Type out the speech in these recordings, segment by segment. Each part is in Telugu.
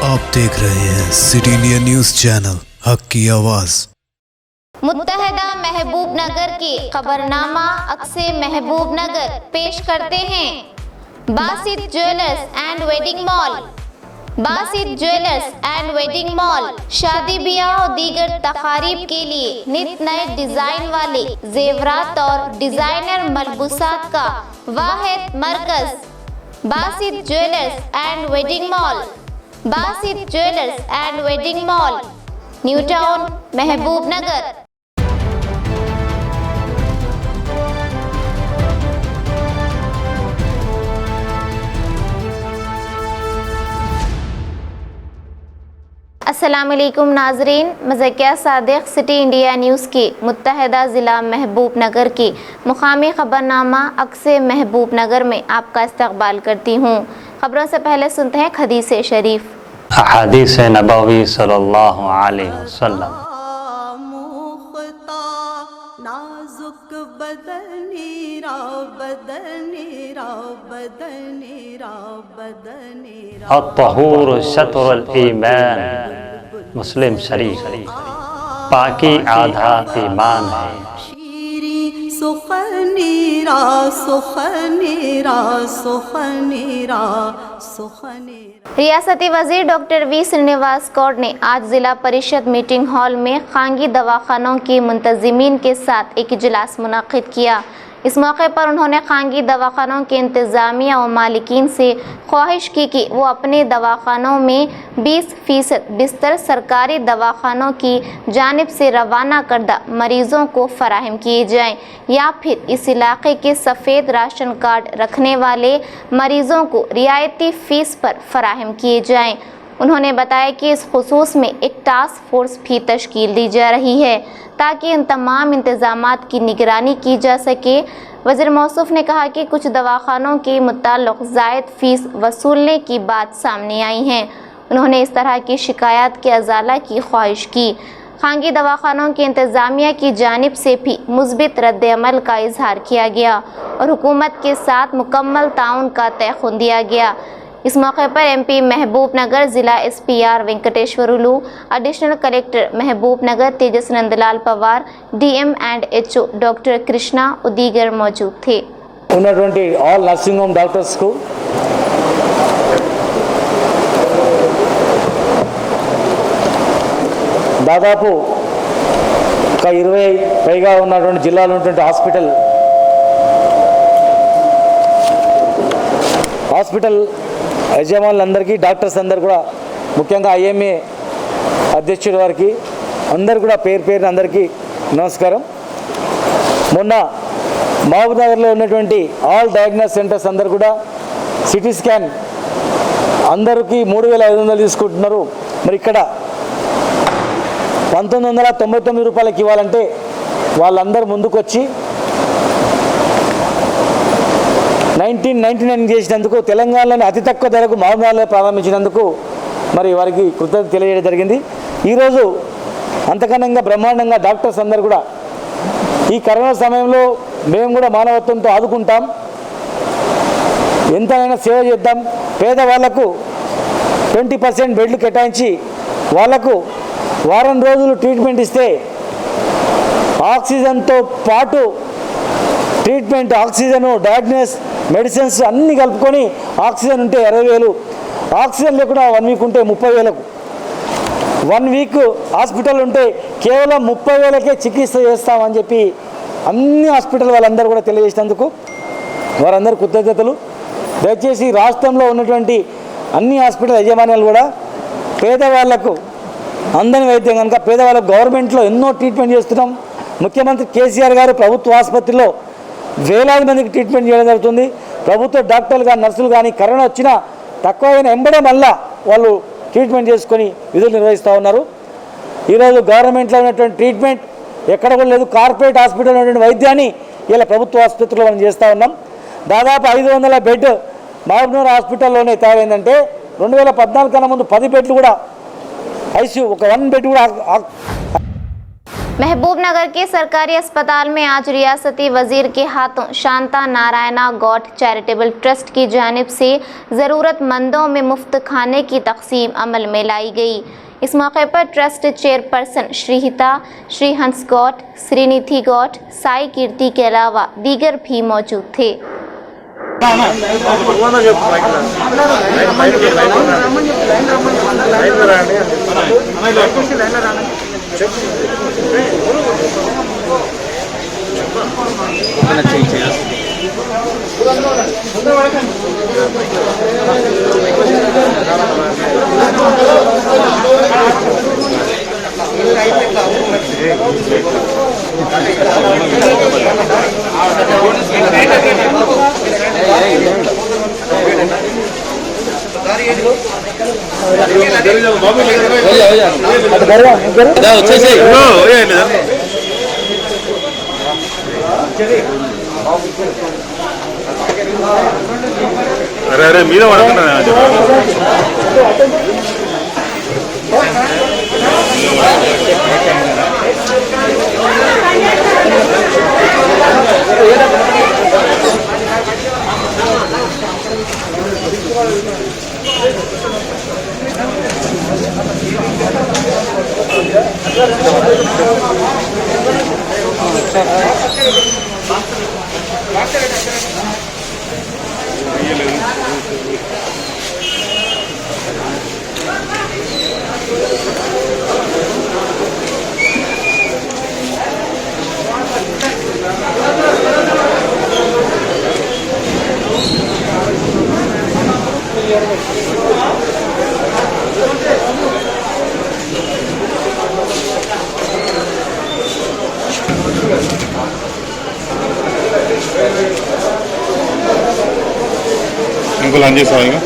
आप देख रहे हैं सिटी इंडिया न्यूज चैनल, हक की आवाज। मुत्तहदा महबूब नगर की खबरनामा अक्से महबूब नगर पेश करते हैं। Basit jewellers and wedding mall. Basit jewellers and wedding mall शादी ब्याह और दीगर तकारीब के लिए नित नए डिजाइन वाले जेवरात और डिजाइनर मलबूसात का वाहिद मरकज। Basit jewellers and wedding mall. Basit jewellers and wedding mall, new town, Mahbubnagar. अस्सलामुअलैकुम नाजरीन, मज़किया सादिक सिटी इंडिया न्यूज़ की मुत्तहदा ज़िला महबूब नगर की मुकामी ख़बरनामा अक्से महबूब नगर में आपका इस्तकबाल करती हूँ। खबरों से पहले सुनते हैं हदीस शरीफ। हदीस नबवी सल्लल्लाहु अलैहि वसल्लम। अत्तहूर शत्रुल ईमान, मुस्लिम शरीफ। पाकी आधा ईमान है। रियासती वजीर डॉक्टर वी श्रीनिवास गौड़ ने आज जिला परिषद मीटिंग हॉल में खांगी दवाखानों की मुंतजिमीन के साथ एक इजलास मुनाकिद किया। इस मौके पर उन्होंने खांगी दवाखानों के इंतज़ामिया और मालिकीन से ख्वाहिश की कि वो अपने दवाखानों में 20% बिस्तर सरकारी दवाखानों की जानिब से रवाना करदा मरीज़ों को फराहम किए जाएं या फिर इस इलाके के सफ़ेद राशन कार्ड रखने वाले मरीज़ों को रियायती फ़ीस पर फराहम किए जाएं। उन्होंने बताया कि इस खुसूस में एक टास्क फोर्स भी तश्कील दी जा रही है ताकि इन तमाम इंतज़ामात की निगरानी की जा सके। वज़ीर मौसूफ ने कहा कि कुछ दवाखानों के मुताल्लिक़ ज़ायद फ़ीस वसूलने की बात सामने आई है। उन्होंने इस तरह की शिकायत के अज़ाला की ख्वाहिश की। खांगी दवाखानों की इंतज़ामिया की जानिब से भी मुस्बित रद्द-ए-अमल का इजहार किया गया और हुकूमत के साथ मुकम्मल ताउन का तयख़ुन दिया गया। इस मौके पर MP महबूब नगर, ज़िला SPR वेंकटेश्वरुलु, additional collector Mahbubnagar Tejas Nandlal Pawar, DM and HO doctor Krishna और दीगर मौजूद थे। ఉన్నటువంటి ఆల్ నర్సింగ్ హోమ్ డాక్టర్స్కు దాదాపు ఒక 20 పైగా ఉన్నటువంటి జిల్లాలో ఉన్నటువంటి హాస్పిటల్ యజమానులందరికీ, డాక్టర్స్ అందరు కూడా, ముఖ్యంగా IMA అధ్యక్షుల వారికి అందరు కూడా పేరు అందరికీ నమస్కారం. మొన్న మహబూబ్ నగర్లో ఉన్నటువంటి ఆల్ డయాగ్నోస్ సెంటర్స్ అందరు కూడా సిటీ స్కాన్ అందరికీ 3500 తీసుకుంటున్నారు. మరి ఇక్కడ 1999 రూపాయలకి ఇవ్వాలంటే వాళ్ళందరూ ముందుకొచ్చి 1999 చేసినందుకు, తెలంగాణలోని అతి తక్కువ ధరకు మహబూబ్నగర్లో ప్రారంభించినందుకు మరి వారికి కృతజ్ఞత తెలియజేయడం జరిగింది. ఈరోజు అంతకన్నా బ్రహ్మాండంగా డాక్టర్స్ అందరు కూడా ఈ కరోనా సమయంలో మేము కూడా మానవత్వంతో ఆదుకుంటాం, ఎంతైనా సేవ చేద్దాం, పేదవాళ్లకు 20% బెడ్లు కేటాయించి వాళ్లకు వారం రోజులు ట్రీట్మెంట్ ఇస్తే ఆక్సిజన్తో పాటు ట్రీట్మెంట్, ఆక్సిజన్, డయాగ్నోస్, మెడిసిన్స్ అన్నీ కలుపుకొని ఆక్సిజన్ ఉంటే 20,000, ఆక్సిజన్ లేకుండా 1 వీక్ ఉంటే 30,000కు, 1 వీక్ హాస్పిటల్ ఉంటే కేవలం 30,000కే చికిత్స చేస్తామని చెప్పి అన్ని హాస్పిటల్ వాళ్ళందరూ కూడా తెలియజేసినందుకు వారందరూ కృతజ్ఞతలు. దయచేసి రాష్ట్రంలో ఉన్నటువంటి అన్ని హాస్పిటల్ యజమానులు కూడా పేదవాళ్లకు అందని వైద్యం కనుక, పేదవాళ్ళకు గవర్నమెంట్లో ఎన్నో ట్రీట్మెంట్ చేస్తున్నాం. ముఖ్యమంత్రి కేసీఆర్ గారు ప్రభుత్వ ఆసుపత్రిలో వేలాది మందికి ట్రీట్మెంట్ చేయడం జరుగుతుంది. ప్రభుత్వ డాక్టర్లు కానీ, నర్సులు కానీ కరోనా వచ్చినా తక్కువైన ఎంబడే మళ్ళా వాళ్ళు ట్రీట్మెంట్ చేసుకొని విధులు నిర్వహిస్తూ ఉన్నారు. ఈరోజు గవర్నమెంట్లో ఉన్నటువంటి ట్రీట్మెంట్ ఎక్కడ కూడా లేదు. కార్పొరేట్ హాస్పిటల్ ఉన్నటువంటి వైద్యాన్ని ఇలా ప్రభుత్వ ఆసుపత్రిలో మనం చేస్తూ ఉన్నాం. దాదాపు 500 బెడ్ మహబూబ్నగర్ హాస్పిటల్లోనే తయారైందంటే 2014 కన్నా ముందు 10 బెడ్లు కూడా ICU, ఒక 1 బెడ్ కూడా महबूब नगर के सरकारी अस्पताल में आज रियासती वजीर के हाथों Shanta Narayana God charitable trust की जानिब से ज़रूरतमंदों में मुफ्त खाने की तकसीम अमल में लाई गई। इस मौके पर ट्रस्ट चेयरपर्सन श्रीहिता, श्री हंस गौड, श्रीनिधि गौड, साई कीर्ति के अलावा दीगर भी मौजूद थे। अरे మీద పడకుండా इनको लंच आएगा।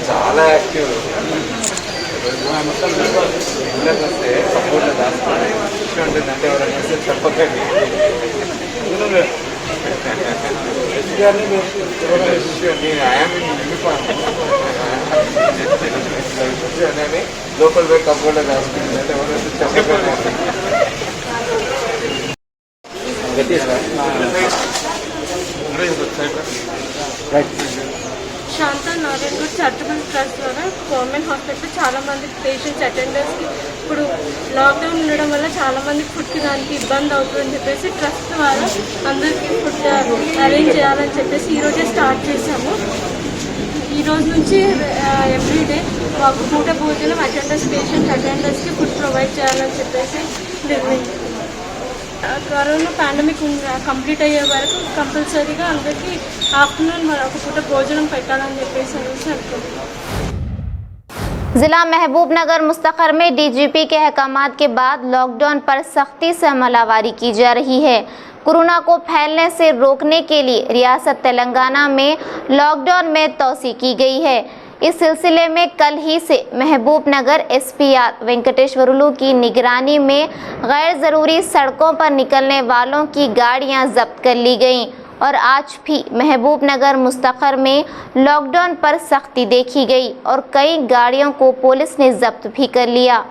చాలా యాక్టివ్ ఇళ్ళకి వస్తే సపోర్ట్ దాచుకోండి విషయం ఉంటుందంటే ఎవరైనా వస్తే చెప్పకండి నేను లోకల్ వే కబోర్డ్లో దాచుకుంటుంది అంటే ఎవరైనా వస్తే చెప్పకండి శాంతా నారాయణ చారిటబుల్ ట్రస్ట్ ద్వారా గవర్నమెంట్ హాస్పిటల్ చాలామంది పేషెంట్స్ అటెండర్స్కి ఇప్పుడు లాక్డౌన్ ఉండడం వల్ల చాలామంది ఫుడ్కి దానికి ఇబ్బంది అవుతుందని చెప్పేసి ట్రస్ట్ ద్వారా అందరికీ ఫుడ్ అరేంజ్ చేయాలని చెప్పేసి ఈరోజే స్టార్ట్ చేశాము. ఈ రోజు నుంచి ఎవ్రీడే ఒక పూట భోజనం పేషెంట్స్ అటెండర్స్కి ఫుడ్ ప్రొవైడ్ చేయాలని చెప్పేసి నిర్ణయించాము. కరోనా పాండమిక్ కంప్లీట్ అయ్యే వరకు కంపల్సరీగా అందరికీ आफ्टरनून ఒక పూట భోజనం పెట్టాలని చెప్పేసి అనుకుంటున్నాం. जिला महबूब नगर मुस्तखर में डीजीपी के अहकामात के बाद लॉकडाउन पर सख्ती से अमलावरी की जा रही है। कोरोना को फैलने से रोकने के लिए रियासत तेलंगाना में लॉकडाउन में तोसी की गई है। इस सिलसिले में कल ही से महबूब नगर एसपीआर वेंकटेश्वरुलु की निगरानी में गैर ज़रूरी सड़कों पर निकलने वालों की गाड़ियां जब्त कर ली गईं। और आज भी महबूबनगर मुस्तखर में लॉकडाउन पर सख्ती देखी गई और कई गाड़ियों को पुलिस ने जब्त भी कर लिया।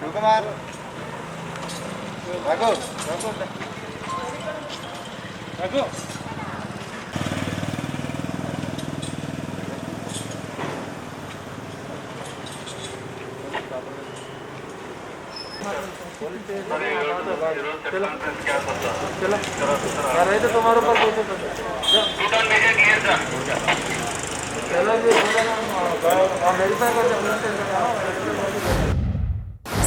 शिवकुमार रघु रघु तुम्हारे ऊपर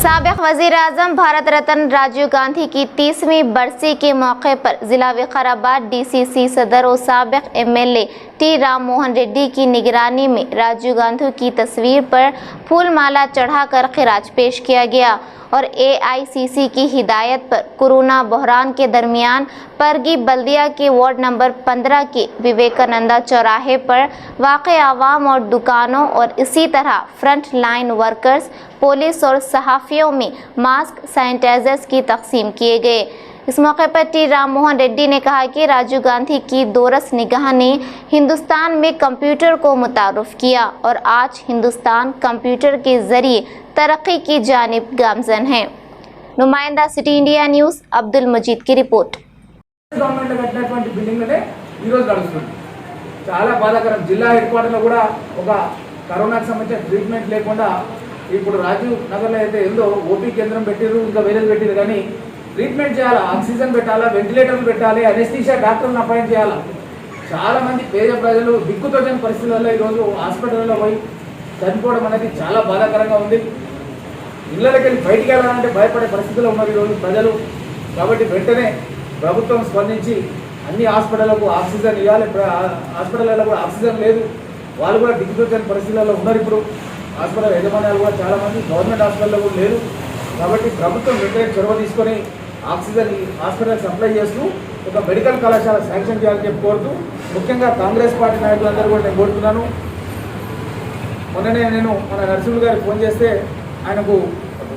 साबिक वज़ीर आज़म भारत रत्न राजीव गांधी की 30वीं बरसी के मौके पर जिला विकाराबाद DCC सदर और साबिक MLA टी राम मोहन रेड्डी की निगरानी में राजीव गांधी की तस्वीर पर फूलमाला चढ़ाकर खिराज पेश किया गया और AICC की हिदायत पर कोरोना बहरान के दरमियान परगी बल्दिया के वार्ड नंबर 15 के विवेकानंदा चौराहे पर वाक़े आवाम और दुकानों और इसी तरह फ्रंट लाइन वर्कर्स, पुलिस और सहाफ़ियों में मास्क, सैनिटाइजर्स की तकसीम किए गए। इस मौके पर टी राम मोहन रेड्डी ने कहा कि राजीव गांधी की दोरस निगाह ने हिंदुस्तान में कंप्यूटर को मुतारुफ किया और आज हिंदुस्तान कंप्यूटर के ज़रिए तरक्की की जानिब गामज़न है। नुमाइंदा सिटी इंडिया न्यूज़ अब्दुल मजीद की रिपोर्ट। గవర్నమెంట్ కట్టినటువంటి బిల్డింగ్లనే ఈరోజు నడుస్తుంది. చాలా బాధాకరం. జిల్లా హెడ్ క్వార్టర్లో కూడా ఒక కరోనాకు సంబంధించిన ట్రీట్మెంట్ లేకుండా ఇప్పుడు రాజీవ్ నగర్లో అయితే ఏందో ఓపీ కేంద్రం పెట్టిరు, ఇంకా వేరేది పెట్టిరు, కానీ ట్రీట్మెంట్ చేయాలా, ఆక్సిజన్ పెట్టాలా, వెంటిలేటర్లు పెట్టాలి, అనెస్థీషియా డాక్టర్లను అపాయింట్ చేయాలా. చాలామంది పేద ప్రజలు దిక్కుతోచని పరిస్థితుల్లో ఈరోజు హాస్పిటల్లో పోయి చనిపోవడం అనేది చాలా బాధాకరంగా ఉంది. ఇళ్ళకి వెళ్ళి బయటికి వెళ్ళాలంటే భయపడే పరిస్థితుల్లో ఉన్నారు ఈరోజు ప్రజలు. కాబట్టి వెంటనే ప్రభుత్వం స్పందించి అన్ని హాస్పిటళ్లకు ఆక్సిజన్ ఇవ్వాలి. హాస్పిటల్లో కూడా ఆక్సిజన్ లేదు, వాళ్ళు కూడా దిక్కుతోచని పరిస్థితుల్లో ఉన్నారు. ఇప్పుడు హాస్పిటల్ యజమానులు కూడా చాలామంది గవర్నమెంట్ హాస్పిటల్లో కూడా లేరు. కాబట్టి ప్రభుత్వం వెంటనే చొరవ తీసుకొని ఆక్సిజన్ హాస్పిటల్ సప్లై చేస్తూ ఒక మెడికల్ కళాశాల శాంక్షన్ చేయాలని చెప్పి కోరుతూ, ముఖ్యంగా కాంగ్రెస్ పార్టీ నాయకులందరూ కూడా నేను కోరుతున్నాను. మొన్ననే నేను మన నరసింహ గారికి ఫోన్ చేస్తే ఆయనకు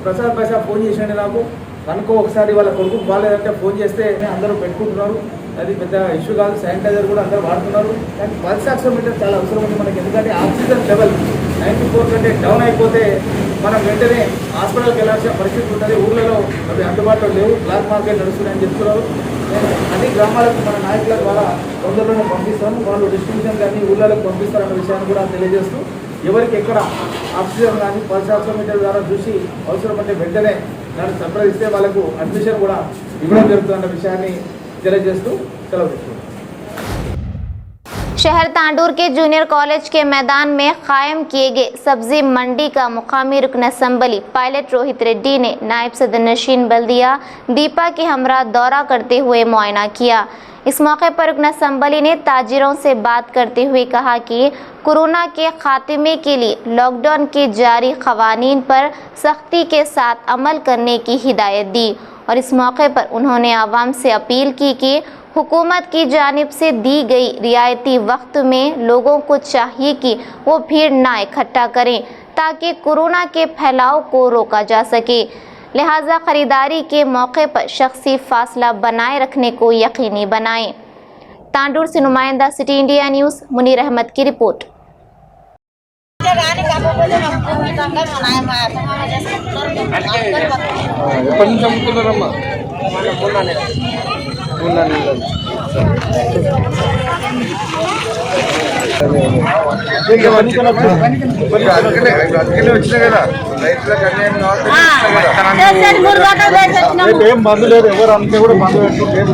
ప్రసాద్ పైసా ఫోన్ చేసాడు నాకు, కనుకో ఒకసారి వాళ్ళ కొడుకు బాగాలేదంటే ఫోన్ చేస్తే అందరూ పెట్టుకుంటున్నారు. అది పెద్ద ఇష్యూ కాదు, శానిటైజర్ కూడా అందరూ వాడుతున్నారు. కానీ పల్స్ ఆక్సిమీటర్ చాలా అవసరం ఉంది మనకి, ఎందుకంటే ఆక్సిజన్ లెవెల్ 94 కంటే డౌన్ అయిపోతే మనం వెంటనే హాస్పిటల్కి వెళ్ళాల్సిన పరిస్థితి ఉంటుంది. ఊళ్ళలో అవి అందుబాటులో లేవు, బ్లాక్ మార్కెట్ నడుస్తున్నాయని చెప్తున్నారు. నేను అన్ని గ్రామాలకు మన నాయకుల ద్వారా తొందరలోనే పంపిస్తాను, వాళ్ళు డిస్ట్రిబ్యూషన్ కానీ ఊళ్ళలోకి పంపిస్తారన్న విషయాన్ని కూడా తెలియజేస్తూ, ఎవరికి ఎక్కడ ఆక్సిజన్ కానీ పల్స్ ఆక్సిమీటర్ ద్వారా చూసి అవసరమంటే వెంటనే దాన్ని సంప్రదిస్తే వాళ్ళకు అడ్మిషన్ కూడా ఇవ్వడం జరుగుతుందన్న విషయాన్ని తెలియజేస్తూ సెలవు తీసుకుంటాం. शहर तांडूर के जूनियर कॉलेज के मैदान में कायम किए गए सब्जी मंडी का मुकामी रुकन असम्बली पायलट रोहित रेड्डी ने नायब सदर नशीन बल्दिया दीपा के हमरा दौरा करते हुए मुआयना किया। इस मौके पर रुकन असम्बली ने ताजिरों से बात करते हुए कहा कि कोरोना के खात्मे के लिए लॉकडाउन के जारी क़वानीन पर सख्ती के साथ अमल करने की हिदायत दी और इस मौके पर उन्होंने आवाम से अपील की कि हुकूमत की जानिब से दी गई रियायती वक्त में लोगों को चाहिए कि वो भीड़ ना इकट्ठा करें ताकि कोरोना के फैलाव को रोका जा सके। लिहाजा ख़रीदारी के मौके पर शख्सी फासला बनाए रखने को यकीनी बनाएं। तांडूर से नुमाइंदा city India news Munir Ahmed की रिपोर्ट। ఏం బంధు లేదు, ఎవరు అంతే కూడా బంధు పెట్టలేదు,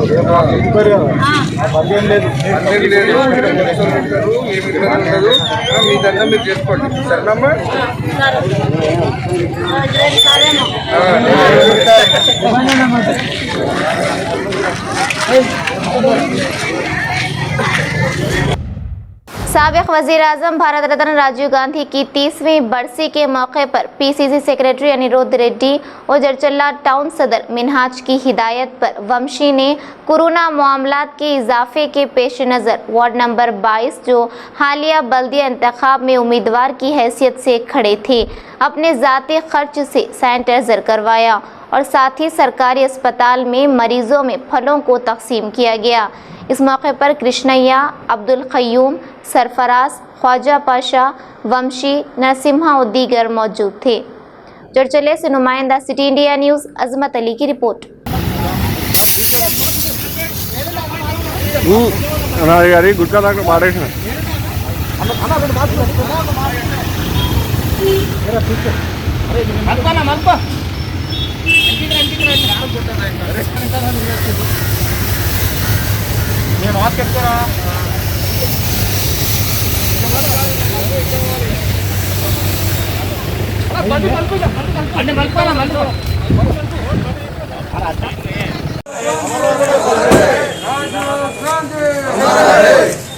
బంధు లేదు. మీ దండం మీరు చేసుకోండి, సరేనమ్మా. साबिक वज़ीर-ए-आज़म भारत रत्न राजीव गांधी की 30वीं बरसी के मौके पर पीसीसी सेक्रेटरी अनिरुद्ध रेड्डी और जरचल्ला टाउन सदर मिनहाज की हिदायत पर वंशी ने कोरोना मामलात के इजाफे के पेश नज़र वार्ड नंबर 22 जो हालिया बल्दिया इंतखाब में उम्मीदवार की हैसियत से खड़े थे, अपने ज़ाती खर्च से सैनिटाइज़र करवाया और साथ ही सरकारी अस्पताल में मरीजों में फलों को तकसीम किया गया। इस मौके पर कृष्णैया, अब्दुल क़य्यूम, सरफराज, ख्वाजा पाशा, वंशी, नरसिम्हा और दीगर मौजूद थे। चरचले से नुमाइंदा सिटी इंडिया न्यूज़ अजमत अली की रिपोर्ट। गुटका दाखिल मारेసిన నేను వాచ్ పెట్టుకోరా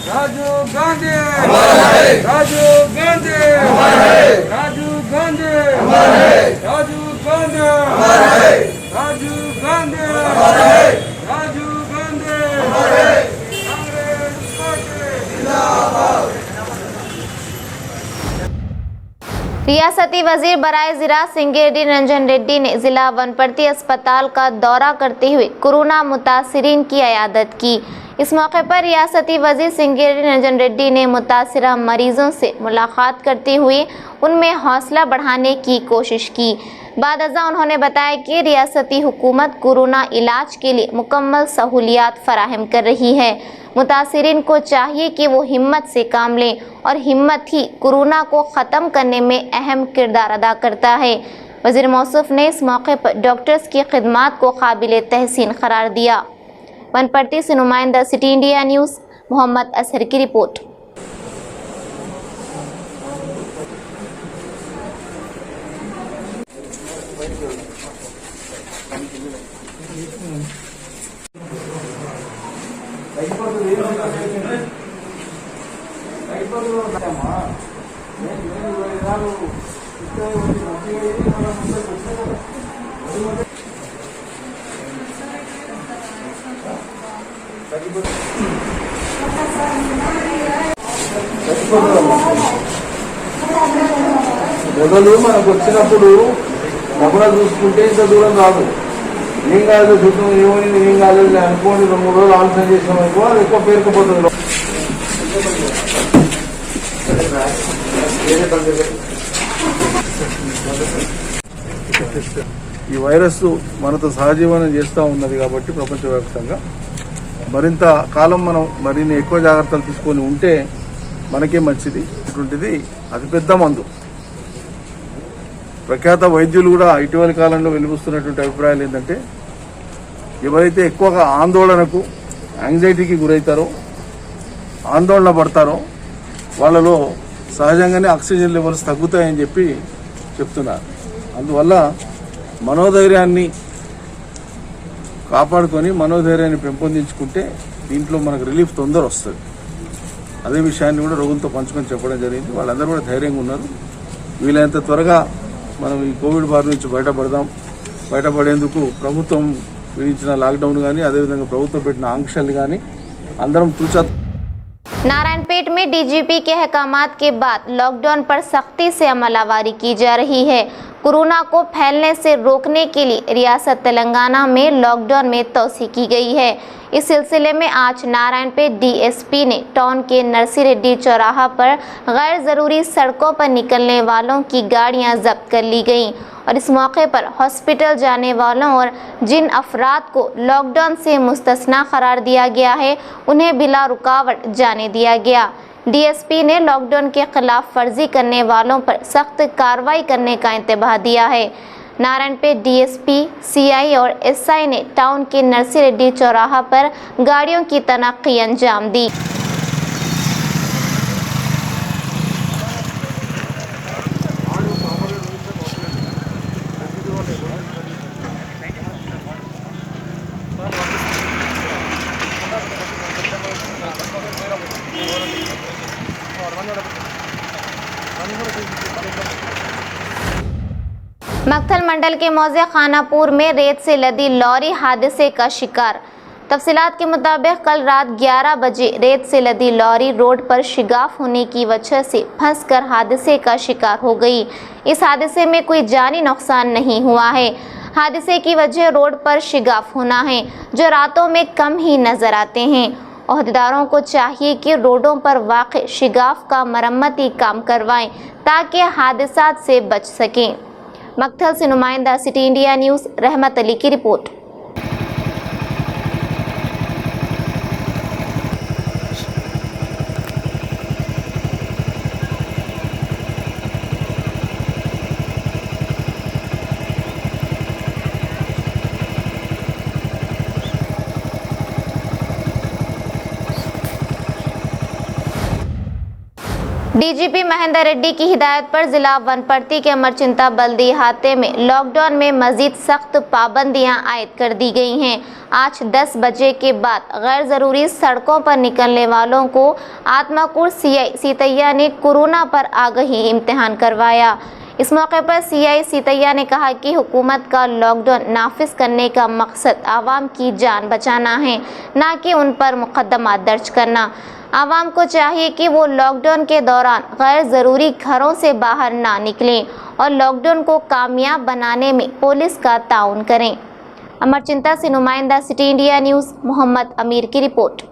राजीव गांधी राजीव गांधी राजीव गांधी राजीव गांधी राजीव गांधी राजीव गांधी कांग्रेस पार्टी जिंदाबाद। रियासती वजीर बराए ज़िराअत सिंगेरी रंजन रेड्डी ने जिला वनपर्ती अस्पताल का दौरा करते हुए कोरोना मुतासिरीन की इयादत की। इस मौके पर रियासती वजीर सिंगेरी रंजन रेड्डी ने मुतासिरा मरीजों से मुलाकात करते हुए उनमें हौसला बढ़ाने की कोशिश की। बाद अज़ा उन्होंने बताया कि रियासती हुकूमत कोरोना इलाज के लिए मुकम्मल सहूलियात फराहम कर रही है। मुतासिरीन को चाहिए कि वो हिम्मत से काम लें और हिम्मत ही कोरोना को ख़त्म करने में अहम किरदार अदा करता है। वज़ीर मौसूफ ने इस मौके पर डॉक्टर्स की खिदमात को काबिल तहसीन करार दिया। वनपर्ती से नुमाइंदा city India news Mohammad Azhar की रिपोर्ट। మొదలు మనకు వచ్చినప్పుడు నమూనా చూసుకుంటే ఇంత దూరం రాదు. ఏం కాదు చూద్దాం ఏమైంది ఏం కాలేదు అనుకోండి 2-3 రోజులు ఆలోచన చేసాం అనుకో అది ఎక్కువ పేరుకుపోతుంది. ఈ వైరస్ మనతో సహజీవనం చేస్తూ ఉన్నది కాబట్టి ప్రపంచవ్యాప్తంగా మరింత కాలం మనం మరిన్ని ఎక్కువ జాగ్రత్తలు తీసుకొని ఉంటే మనకే మంచిది. ఇటువంటిది అతిపెద్ద మందు. ప్రఖ్యాత వైద్యులు కూడా ఇటీవలి కాలంలో వెలువస్తున్నటువంటి అభిప్రాయాలు ఏంటంటే ఎవరైతే ఎక్కువగా ఆందోళనకు యాంగ్జైటీకి గురవుతారో ఆందోళన పడతారో వాళ్ళలో సహజంగానే ఆక్సిజన్ లెవెల్స్ తగ్గుతాయని చెప్పి చెప్తున్నారు. అందువల్ల మనోధైర్యాన్ని కాపాడుకొని మనోధైర్యాన్ని పెంపొందించుకుంటే దీంట్లో మనకు రిలీఫ్ తొందర వస్తుంది. అదే విషయాన్ని కూడా రోగులతో పంచుకొని చెప్పడం జరిగింది. వాళ్ళందరూ కూడా ధైర్యంగా ఉన్నారు. వీలైనంత త్వరగా మనం ఈ కోవిడ్ బారి నుంచి బయటపడేందుకు ప్రభుత్వం విధించిన లాక్డౌన్ కానీ అదేవిధంగా ప్రభుత్వం పెట్టిన ఆంక్షలు కానీ అందరం తూచా। नारायणपेट में डीजीपी के अहकामात के बाद लॉकडाउन पर सख्ती से अमलावरी की जा रही है। कोरोना को फैलने से रोकने के लिए रियासत तेलंगाना में लॉकडाउन में तोसी की गई है। इस सिलसिले में आज नारायणपेट डीएसपी ने टाउन के नरसी रेड्डी चौराहा पर गैर ज़रूरी सड़कों पर निकलने वालों की गाड़ियां जब्त कर ली गईं और इस मौके पर हॉस्पिटल जाने वालों और जिन अफराद को लॉकडाउन से मुस्तस्ना करार दिया गया है उन्हें बिला रुकावट जाने दिया गया। डीएसपी ने लॉकडाउन के खिलाफ वर्जी करने वालों पर सख्त कार्रवाई करने का इंतबाह दिया है। नारायणपेट डीएसपी, सीआई और एसआई ने टाउन के नरसी रेड्डी चौराहा पर गाड़ियों की तनाक़ी अंजाम दी। मक्थल मंडल के मौजे खानापुर में रेत से लदी लॉरी हादसे का शिकार। तफसीलात के मुताबिक कल रात 11 बजे रेत से लदी लॉरी रोड पर शिगाफ होने की वजह से फंसकर हादसे का शिकार हो गई। इस हादसे में कोई जानी नुकसान नहीं हुआ है। हादसे की वजह रोड पर शिगाफ होना है, जो रातों में कम ही नजर आते हैं। ओहदेदारों को चाहिए कि रोडों पर वाक़ शिगाफ का मरम्मती काम करवाएं ताकि हादसात से बच सकें। मक्थल से नुमाइंदा सिटी इंडिया न्यूज़ रहमत अली की रिपोर्ट। डीजीपी महेंद्र रेड्डी की हिदायत पर जिला वनपर्ती के अमरचिंता बल्दी इलाके में लॉकडाउन में मजीद सख्त पाबंदियां आयद कर दी गई हैं। आज 10 बजे के बाद गैर ज़रूरी सड़कों पर निकलने वालों को आत्माकुर सीआई सीतैया ने कोरोना पर आगाही इम्तिहान करवाया। इस मौके पर सीआई सीतैया ने कहा कि हुकूमत का लॉकडाउन नाफिज करने का मकसद आवाम की जान बचाना है, ना कि उन पर मुकदमा दर्ज करना। आवाम को चाहिए कि वो लॉकडाउन के दौरान गैर ज़रूरी घरों से बाहर ना निकलें और लॉकडाउन को कामयाब बनाने में पुलिस का ताउन करें। अमरचिंता से नुमाइंदा सिटी इंडिया न्यूज़ मोहम्मद अमीर की रिपोर्ट।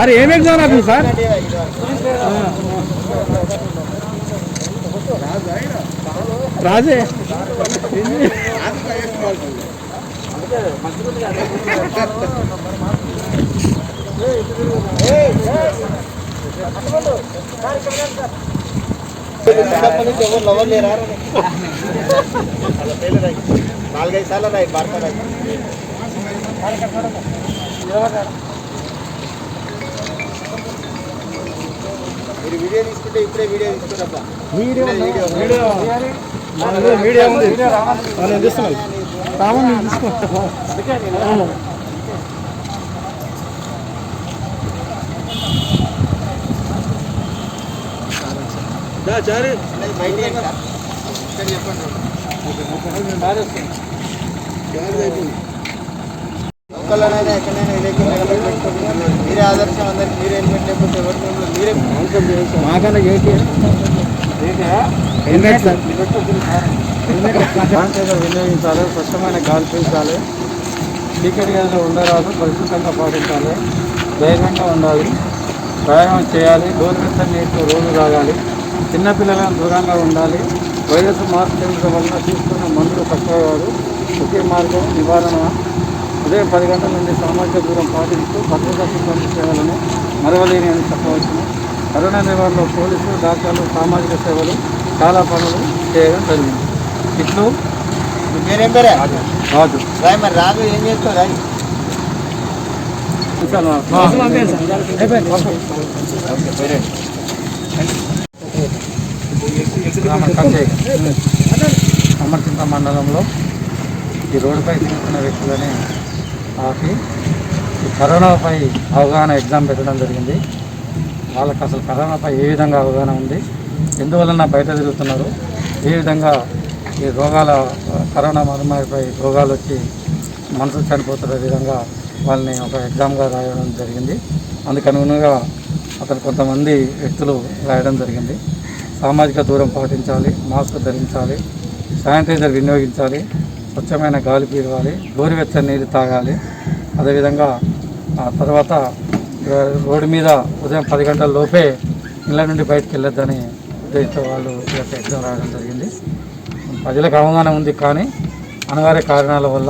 अरे ఏం ఎగ్జామ్ రాదు సార్ రాజే నాలుగైదు సార్లు రాయి భారత మీరు వీడియో తీసుకుంటే ఇప్పుడే వీడియో తీసుకున్నప్ప వీడియో ఉంది నేను తీస్తున్నాను రామన్ నేను తీసుకుంటా చారి చెప్పండి ఒక్కళ్ళనైనా ఎక్కడైనా ఇలాగే హెల్మెట్ పెట్టుకోండి. మీరే ఆదర్శం, అందరికి మీరే హెల్మెట్ లేకపోతే ఎవరికి మీరే మాకన్నా వినియోగించాలి, స్వచ్ఛమైన గాలి పీల్చాలి, చీకటి గదిలో ఉండరాదు, పరిశుభ్రంగా పాటించాలి, ధైర్యంగా ఉండాలి, వ్యాయామం చేయాలి, గోరువెచ్చని నీటితో రోజు తాగాలి, చిన్నపిల్లలను దూరంగా ఉండాలి, వైరస్ మార్పు వలన తీసుకున్న మందులు తక్కువ కాదు, ఒకే మార్గం నివారణ. ఉదయం 10 గంటల నుండి సామాజిక దూరం పాటిస్తూ భద్రతా సిబ్బంది సేవలను మరవలేని అని చెప్పవచ్చును. కరోనా నివారణలో పోలీసులు, డాక్టర్లు, సామాజిక సేవలు చాలా పనులు చేయడం జరిగింది. ఇట్లు మీరేం పేరే రాజు. మరి రాజు ఏం చేస్తారు? అమర్చింత మండలంలో ఈ రోడ్డుపై తిరుగుతున్న వ్యక్తులని ఆపి ఈ కరోనాపై అవగాహన ఎగ్జామ్ పెట్టడం జరిగింది. వాళ్ళకి అసలు కరోనాపై ఏ విధంగా అవగాహన ఉంది, ఎందువలన బయట తిరుగుతున్నారు, ఏ విధంగా ఈ రోగాల కరోనా మహమ్మారిపై రోగాలు వచ్చి మనుషులు చనిపోతున్న విధంగా వాళ్ళని ఒక ఎగ్జామ్గా రాయడం జరిగింది. అందుకు అనుగుణంగా అతను కొంతమంది వ్యక్తులు రాయడం జరిగింది. సామాజిక దూరం పాటించాలి, మాస్క్ ధరించాలి, శానిటైజర్ వినియోగించాలి, స్వచ్ఛమైన గాలి పీల్చాలి, గోరువెచ్చని నీరు తాగాలి. అదేవిధంగా తర్వాత రోడ్డు మీద ఉదయం 10 గంటల లోపే ఇళ్ళ నుండి బయటకు వెళ్ళొద్దని ఉద్దేశంతో వాళ్ళు ఈ యొక్క ఎగ్జామ్ రాయడం జరిగింది. ప్రజలకు అవగాహన ఉంది, కానీ అనివార్య కారణాల వల్ల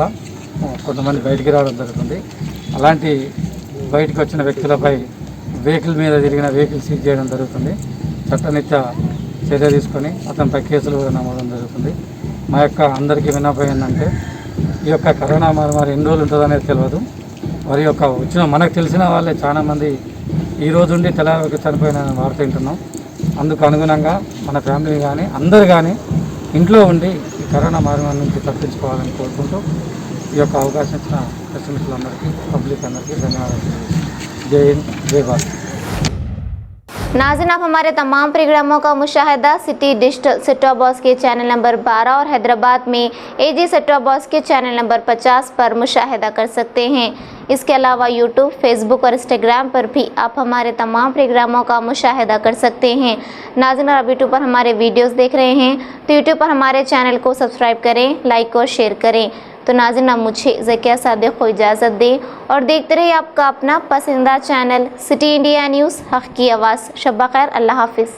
కొంతమంది బయటికి రావడం జరుగుతుంది. అలాంటి బయటకు వచ్చిన వ్యక్తులపై వెహికల్ మీద తిరిగిన వెహికల్ సీజ్ చేయడం జరుగుతుంది. చట్టరీత్యా చర్య తీసుకొని అతనిపై కేసులు కూడా నమోదం జరుగుతుంది. మా యొక్క అందరికీ విన్నపం ఏంటంటే, ఈ యొక్క కరోనా మహమ్మారి ఎన్ని రోజులు ఉంటుందనేది తెలియదు. వారి యొక్క వచ్చిన మనకు తెలిసిన వాళ్ళే చాలామంది ఈ రోజు ఉండి తెల్లవారికి చనిపోయిన వార్త వింటున్నాం. అందుకు అనుగుణంగా మన ఫ్యామిలీ కానీ అందరు కానీ ఇంట్లో ఉండి ఈ కరోనా మహమ్మారి నుంచి తప్పించుకోవాలని కోరుకుంటూ ఈ యొక్క అవకాశం ఇచ్చిన ప్రెస్ మిత్రులందరికీ పబ్లిక్ అందరికీ ధన్యవాదాలు. జై హింద్, జై భారత్. नाज़रीन, आप हमारे तमाम प्रोग्रामों का मुशाहिदा city digital set top box के चैनल नंबर 12 और हैदराबाद में एजी सेट टॉप बॉक्स के चैनल नंबर 50 पर मुशाहिदा कर सकते हैं। इसके अलावा यूट्यूब, फेसबुक और इंस्टाग्राम पर भी आप हमारे तमाम प्रोग्रामों का मुशाहिदा कर सकते हैं। नाज़रीन, आप यूट्यूब पर हमारे वीडियोस देख रहे हैं तो यूट्यूब पर हमारे चैनल को सब्सक्राइब करें, लाइक और शेयर करें। तो नाज़रीन, अब मुझे ज़किया सादिक को इजाज़त दें और देखते रहिए आपका अपना पसंदीदा चैनल सिटी इंडिया न्यूज़, हक़ की आवाज़। शब्बा खैर, अल्लाह हाफिज़।